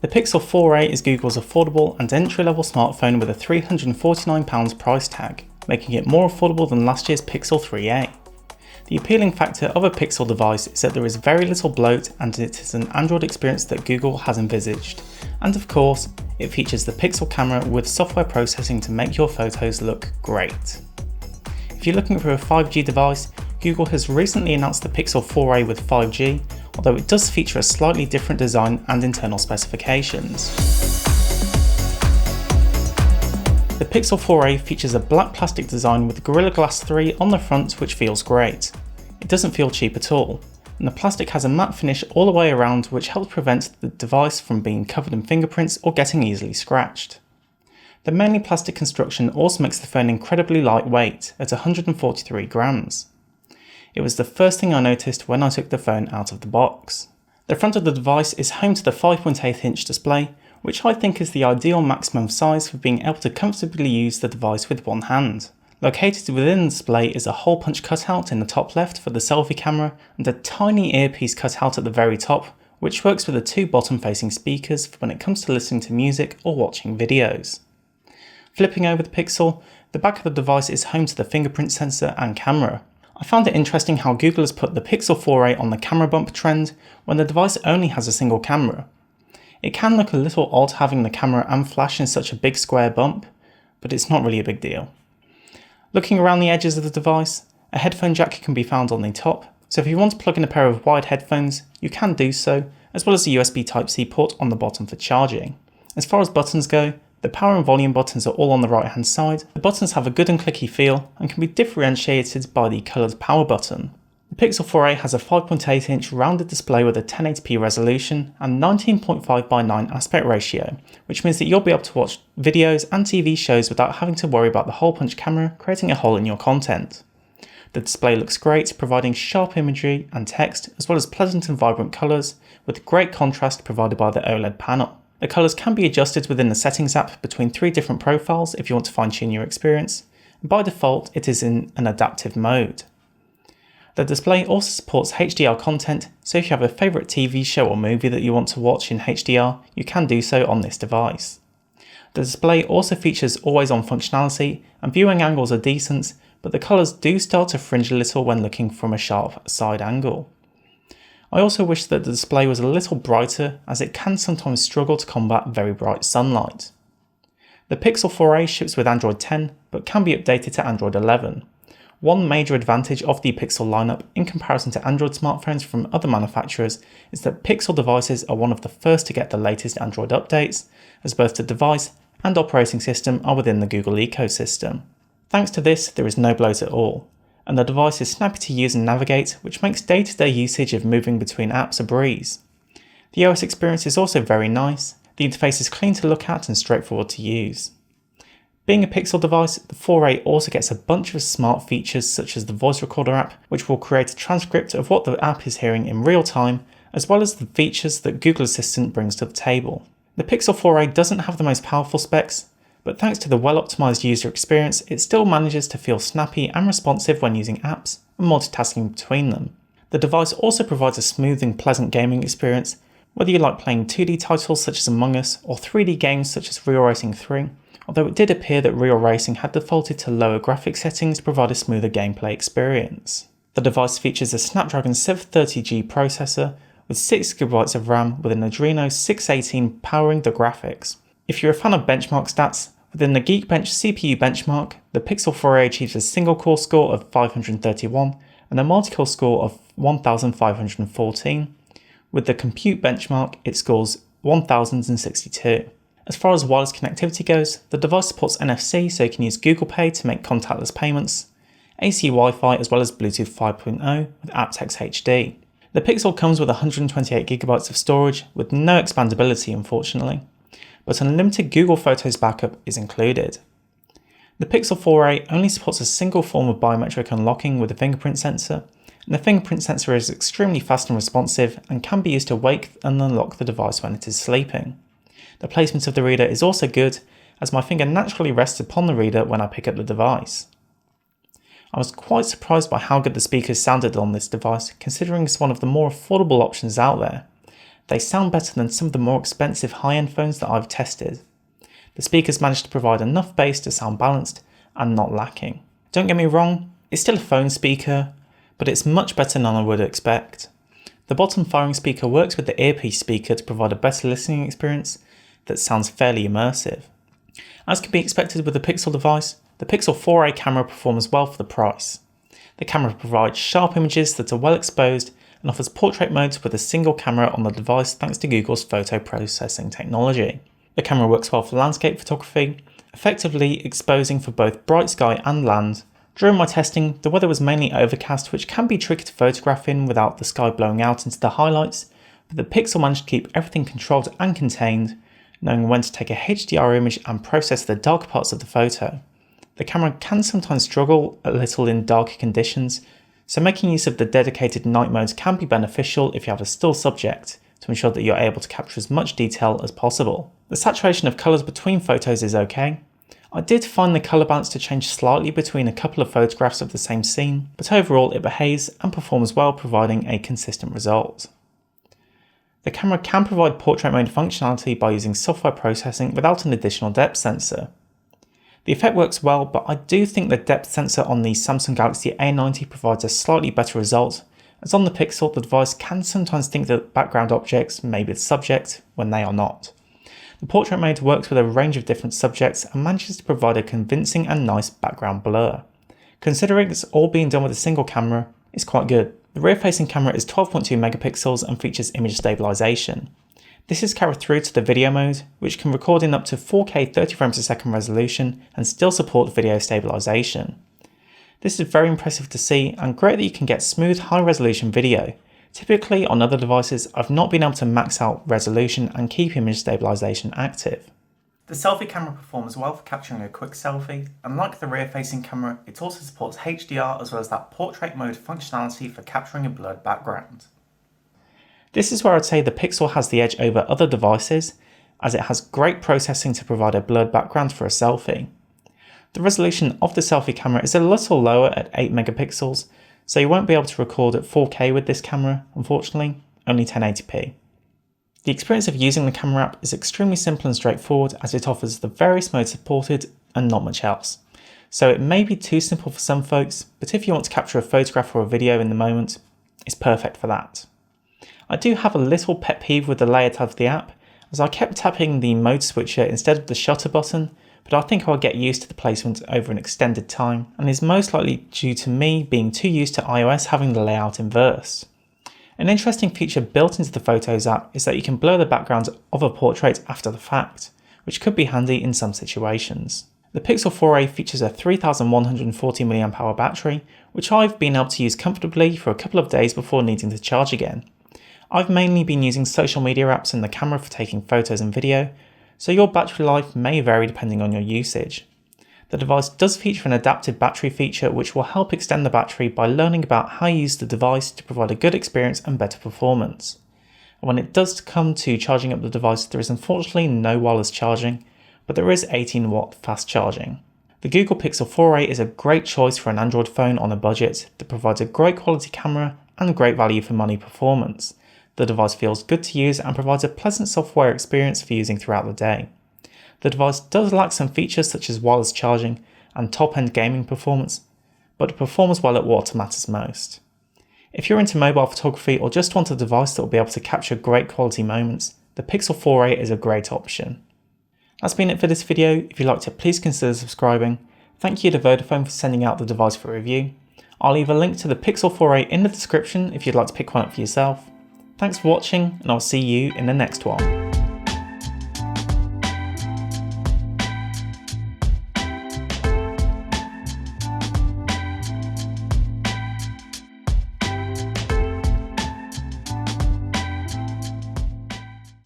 The Pixel 4a is Google's affordable and entry-level smartphone with a £349 price tag, making it more affordable than last year's Pixel 3a. The appealing factor of a Pixel device is that there is very little bloat and it is an Android experience that Google has envisaged. And of course, it features the Pixel camera with software processing to make your photos look great. If you're looking for a 5G device, Google has recently announced the Pixel 4a with 5G, although it does feature a slightly different design and internal specifications. The Pixel 4a features a black plastic design with Gorilla Glass 3 on the front, which feels great. It doesn't feel cheap at all, and the plastic has a matte finish all the way around, which helps prevent the device from being covered in fingerprints or getting easily scratched. The mainly plastic construction also makes the phone incredibly lightweight at 143 grams. It was the first thing I noticed when I took the phone out of the box. The front of the device is home to the 5.8-inch display, which I think is the ideal maximum size for being able to comfortably use the device with one hand. Located within the display is a hole punch cutout in the top left for the selfie camera and a tiny earpiece cutout at the very top, which works with the two bottom-facing speakers for when it comes to listening to music or watching videos. Flipping over the Pixel, the back of the device is home to the fingerprint sensor and camera. I found it interesting how Google has put the Pixel 4a on the camera bump trend when the device only has a single camera. It can look a little odd having the camera and flash in such a big square bump, but it's not really a big deal. Looking around the edges of the device, a headphone jack can be found on the top, so if you want to plug in a pair of wired headphones, you can do so, as well as a USB Type-C port on the bottom for charging. As far as buttons go, the power and volume buttons are all on the right hand side. The buttons have a good and clicky feel and can be differentiated by the coloured power button. The Pixel 4a has a 5.8-inch rounded display with a 1080p resolution and 19.5:9 aspect ratio, which means that you'll be able to watch videos and TV shows without having to worry about the hole punch camera creating a hole in your content. The display looks great, providing sharp imagery and text as well as pleasant and vibrant colours, with great contrast provided by the OLED panel. The colours can be adjusted within the settings app between 3 different profiles if you want to fine-tune your experience, and by default it is in an adaptive mode. The display also supports HDR content, so if you have a favourite TV show or movie that you want to watch in HDR, you can do so on this device. The display also features always-on functionality and viewing angles are decent, but the colours do start to fringe a little when looking from a sharp side angle. I also wish that the display was a little brighter, as it can sometimes struggle to combat very bright sunlight. The Pixel 4a ships with Android 10, but can be updated to Android 11. One major advantage of the Pixel lineup in comparison to Android smartphones from other manufacturers is that Pixel devices are one of the first to get the latest Android updates, as both the device and operating system are within the Google ecosystem. Thanks to this, there is no bloat at all, and the device is snappy to use and navigate, which makes day-to-day usage of moving between apps a breeze. The OS experience is also very nice. The interface is clean to look at and straightforward to use. Being a Pixel device, the 4a also gets a bunch of smart features such as the voice recorder app, which will create a transcript of what the app is hearing in real time, as well as the features that Google Assistant brings to the table. The Pixel 4a doesn't have the most powerful specs, but thanks to the well-optimized user experience, it still manages to feel snappy and responsive when using apps and multitasking between them. The device also provides a smooth and pleasant gaming experience, whether you like playing 2D titles such as Among Us or 3D games such as Real Racing 3, although it did appear that Real Racing had defaulted to lower graphics settings to provide a smoother gameplay experience. The device features a Snapdragon 730G processor with 6GB of RAM with an Adreno 618 powering the graphics. If you're a fan of benchmark stats, within the Geekbench CPU benchmark, the Pixel 4a achieves a single core score of 531 and a multi-core score of 1514. With the compute benchmark, it scores 1062. As far as wireless connectivity goes, the device supports NFC, so you can use Google Pay to make contactless payments, AC Wi-Fi as well as Bluetooth 5.0 with aptX HD. The Pixel comes with 128GB of storage with no expandability unfortunately, but unlimited Google Photos backup is included. The Pixel 4a only supports a single form of biometric unlocking with a fingerprint sensor, and the fingerprint sensor is extremely fast and responsive and can be used to wake and unlock the device when it is sleeping. The placement of the reader is also good, as my finger naturally rests upon the reader when I pick up the device. I was quite surprised by how good the speakers sounded on this device, considering it's one of the more affordable options out there. They sound better than some of the more expensive high-end phones that I've tested. The speakers manage to provide enough bass to sound balanced and not lacking. Don't get me wrong, it's still a phone speaker, but it's much better than I would expect. The bottom firing speaker works with the earpiece speaker to provide a better listening experience that sounds fairly immersive. As can be expected with the Pixel device, the Pixel 4a camera performs well for the price. The camera provides sharp images that are well exposed and offers portrait modes with a single camera on the device thanks to Google's photo processing technology. The camera works well for landscape photography, effectively exposing for both bright sky and land. During my testing, the weather was mainly overcast, which can be tricky to photograph in without the sky blowing out into the highlights, but the Pixel managed to keep everything controlled and contained, knowing when to take a HDR image and process the dark parts of the photo. The camera can sometimes struggle a little in darker conditions, so making use of the dedicated night modes can be beneficial if you have a still subject to ensure that you're able to capture as much detail as possible. The saturation of colours between photos is okay. I did find the colour balance to change slightly between a couple of photographs of the same scene, but overall it behaves and performs well, providing a consistent result. The camera can provide portrait mode functionality by using software processing without an additional depth sensor. The effect works well, but I do think the depth sensor on the Samsung Galaxy A90 provides a slightly better result, as on the Pixel the device can sometimes think that background objects may be the subject when they are not. The portrait mode works with a range of different subjects and manages to provide a convincing and nice background blur. Considering it's all being done with a single camera, it's quite good. The rear-facing camera is 12.2 megapixels and features image stabilization. This is carried through to the video mode, which can record in up to 4K 30 frames per second resolution and still support video stabilization. This is very impressive to see and great that you can get smooth high-resolution video. Typically on other devices, I've not been able to max out resolution and keep image stabilization active. The selfie camera performs well for capturing a quick selfie, and like the rear-facing camera, it also supports HDR as well as that portrait mode functionality for capturing a blurred background. This is where I'd say the Pixel has the edge over other devices, as it has great processing to provide a blurred background for a selfie. The resolution of the selfie camera is a little lower at 8 megapixels, so you won't be able to record at 4K with this camera, unfortunately, only 1080p. The experience of using the camera app is extremely simple and straightforward, as it offers the various modes supported and not much else. So it may be too simple for some folks, but if you want to capture a photograph or a video in the moment, it's perfect for that. I do have a little pet peeve with the layout of the app, as I kept tapping the mode switcher instead of the shutter button, but I think I'll get used to the placement over an extended time, and is most likely due to me being too used to iOS having the layout inverse. An interesting feature built into the Photos app is that you can blur the background of a portrait after the fact, which could be handy in some situations. The Pixel 4a features a 3140 mAh battery, which I've been able to use comfortably for a couple of days before needing to charge again. I've mainly been using social media apps and the camera for taking photos and video, so your battery life may vary depending on your usage. The device does feature an adaptive battery feature which will help extend the battery by learning about how you use the device to provide a good experience and better performance. And when it does come to charging up the device, there is unfortunately no wireless charging, but there is 18-watt fast charging. The Google Pixel 4a is a great choice for an Android phone on a budget that provides a great quality camera and great value for money performance. The device feels good to use and provides a pleasant software experience for using throughout the day. The device does lack some features such as wireless charging and top-end gaming performance, but it performs well at what matters most. If you're into mobile photography or just want a device that will be able to capture great quality moments, the Pixel 4a is a great option. That's been it for this video. If you liked it, please consider subscribing. Thank you to Vodafone for sending out the device for review. I'll leave a link to the Pixel 4a in the description if you'd like to pick one up for yourself. Thanks for watching, and I'll see you in the next one.